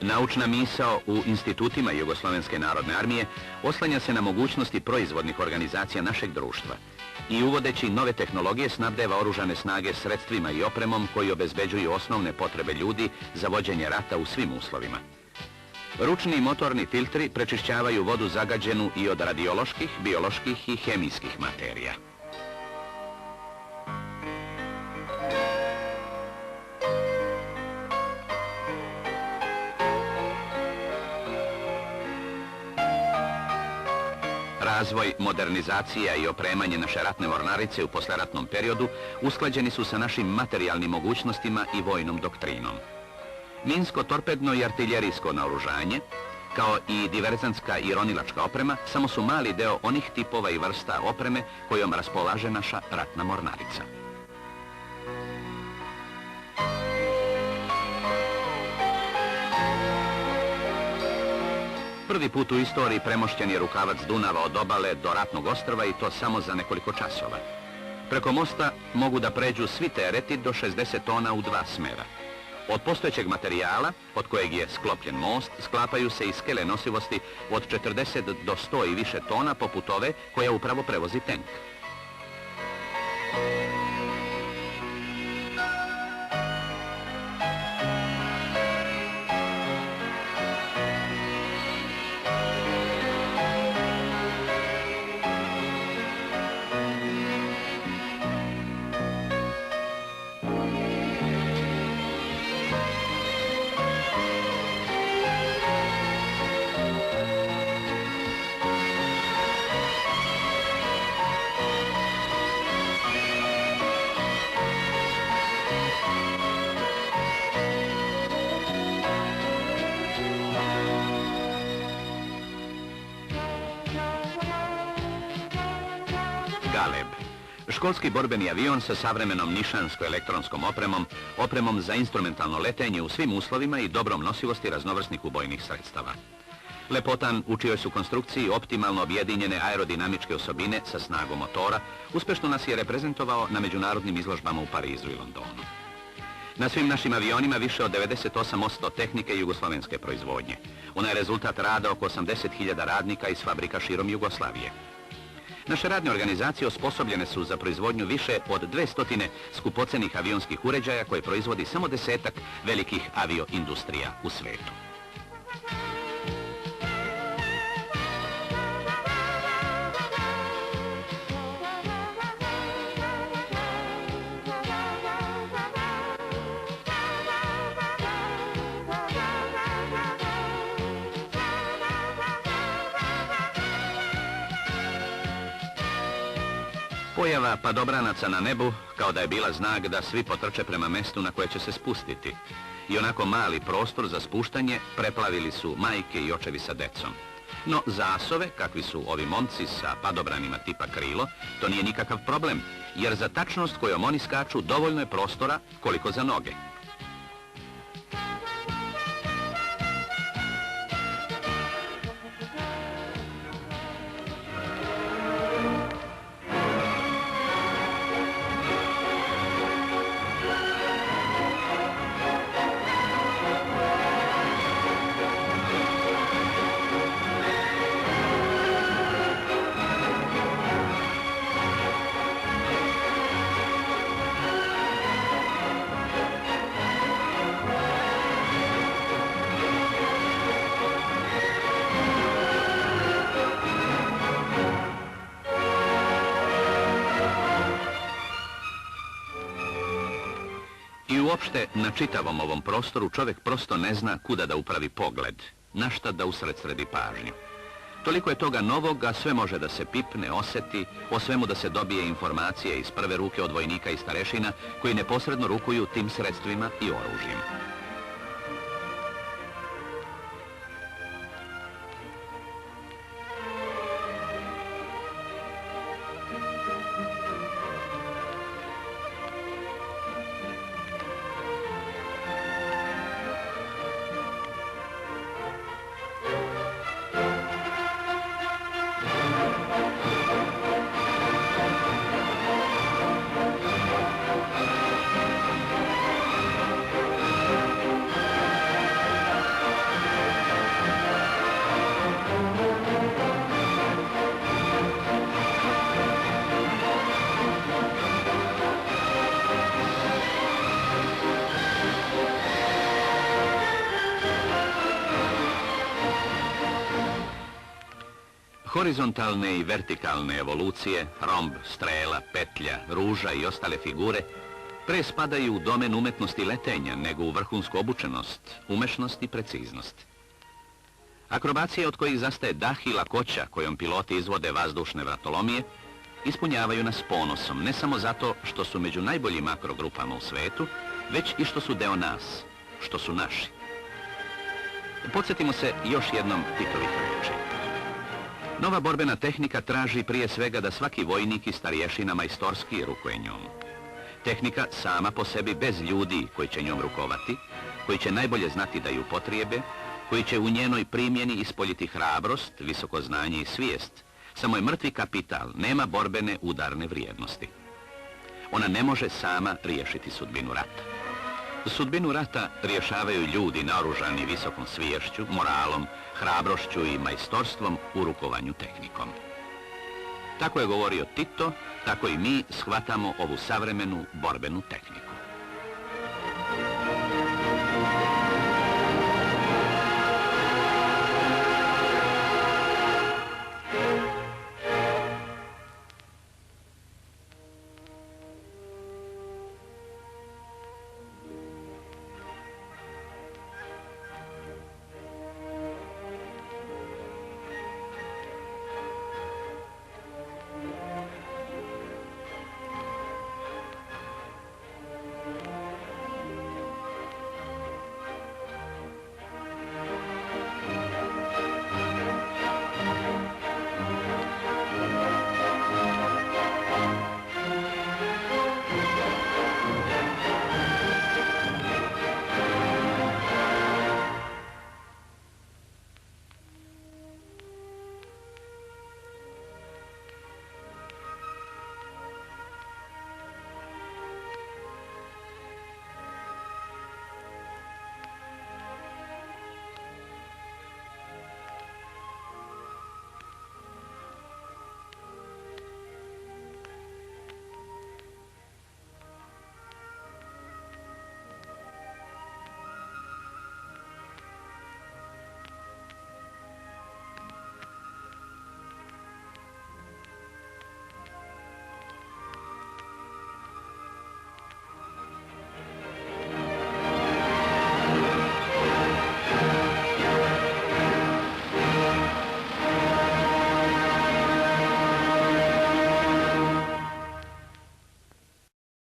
Naučna misao u institutima Jugoslovenske narodne armije oslanja se na mogućnosti proizvodnih organizacija našeg društva i uvodeći nove tehnologije snabdeva oružane snage sredstvima i opremom koji obezbeđuju osnovne potrebe ljudi za vođenje rata u svim uslovima. Ručni i motorni filtri prečišćavaju vodu zagađenu i od radioloških, bioloških i hemijskih materija. Razvoj, modernizacija i opremanje naše ratne mornarice u posleratnom periodu usklađeni su sa našim materijalnim mogućnostima i vojnom doktrinom. Minsko-torpedno i artiljerijsko naoružanje, kao i diverzantska i ronilačka oprema, samo su mali deo onih tipova i vrsta opreme kojom raspolaže naša ratna mornarica. Prvi put u istoriji premošćen je rukavac Dunava od obale do ratnog ostrva i to samo za nekoliko časova. Preko mosta mogu da pređu svi tereti do 60 tona u 2 smera. Od postojećeg materijala, od kojeg je sklopljen most, sklapaju se i skele nosivosti od 40 do 100 i više tona poput ove koja upravo prevozi tenk. Galeb. Školski borbeni avion sa savremenom nišansko-elektronskom opremom za instrumentalno letenje u svim uslovima i dobrom nosivosti raznovrsnih ubojnih sredstava. Lepotan u čijoj su konstrukciji optimalno objedinjene aerodinamičke osobine sa snagom motora, uspešno nas je reprezentovao na međunarodnim izložbama u Parizu i Londonu. Na svim našim avionima više od 98% tehnike jugoslovenske proizvodnje. Ona je rezultat rada oko 80.000 radnika iz fabrika širom Jugoslavije. Naše radne organizacije osposobljene su za proizvodnju više od 200 skupocenih avionskih uređaja koje proizvodi samo 10-ak velikih avioindustrija u svetu. Pojava padobranaca na nebu kao da je bila znak da svi potrče prema mestu na koje će se spustiti. I onako mali prostor za spuštanje preplavili su majke i očevi sa decom. No zasove, kakvi su ovi momci sa padobranima tipa krilo, to nije nikakav problem, jer za tačnost kojom oni skaču dovoljno je prostora koliko za noge. I uopšte na čitavom ovom prostoru čovjek prosto ne zna kuda da upravi pogled, na šta da usredsredi pažnju. Toliko je toga novog, a sve može da se pipne, oseti, o svemu da se dobije informacije iz prve ruke od vojnika i starešina koji neposredno rukuju tim sredstvima i oružjem. Horizontalne i vertikalne evolucije, romb, strela, petlja, ruža i ostale figure, pre spadaju u domen umetnosti letenja nego u vrhunsku obučenost, umešnost i preciznost. Akrobacije od kojih zastaje dah i lakoća kojom piloti izvode vazdušne vratolomije, ispunjavaju nas ponosom, ne samo zato što su među najboljim akrogrupama u svetu, već i što su deo nas, što su naši. Podsjetimo se još jednom Titovih reči. Nova borbena tehnika traži prije svega da svaki vojnik i starješina majstorski rukuje njom. Tehnika sama po sebi bez ljudi koji će njom rukovati, koji će najbolje znati da ju upotrijebe, koji će u njenoj primjeni ispoljiti hrabrost, visoko znanje i svijest, samo je mrtvi kapital, nema borbene udarne vrijednosti. Ona ne može sama riješiti sudbinu rata. Sudbinu rata rješavaju ljudi naoružani visokom sviješću, moralom, hrabrošću i majstorstvom u rukovanju tehnikom. Tako je govorio Tito, tako i mi shvatamo ovu savremenu borbenu tehniku.